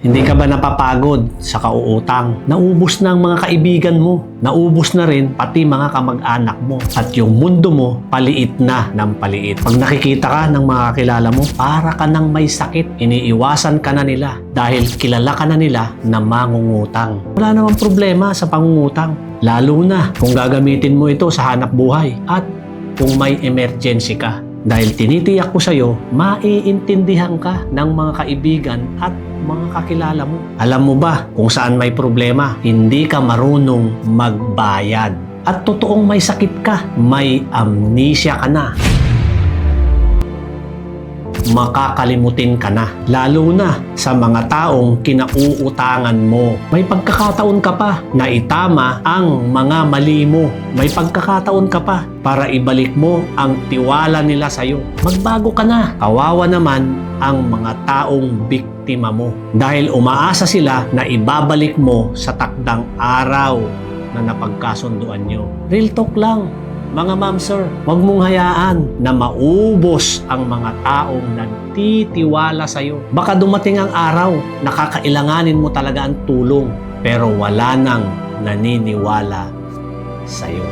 Hindi ka ba napapagod sa kauutang? Naubos na ang mga kaibigan mo. Naubos na rin pati mga kamag-anak mo. At yung mundo mo, paliit na ng paliit. Pag nakikita ka ng mga kakilala mo, para ka nang may sakit. Iniiwasan ka na nila dahil kilala ka na nila na mangungutang. Wala namang problema sa pangungutang. Lalo na kung gagamitin mo ito sa hanap buhay at kung may emergency ka. Dahil tinitiyak ko sa'yo, maiintindihan ka ng mga kaibigan at mga kakilala mo. Alam mo ba kung saan may problema? Hindi ka marunong magbayad. At totoong may sakit ka, may amnesia ka na. Makakalimutin ka na. Lalo na sa mga taong kinauutangan mo. May pagkakataon ka pa na itama ang mga mali mo. May pagkakataon ka pa para ibalik mo ang tiwala nila sa'yo. Magbago ka na. Kawawa naman ang mga taong biktima mo. Dahil umaasa sila na ibabalik mo sa takdang araw na napagkasunduan nyo. Real talk lang. Mga ma'am sir, huwag mong hayaan na maubos ang mga taong nagtitiwala sa'yo. Baka dumating ang araw na kakailanganin mo talaga ang tulong pero wala nang naniniwala sa'yo.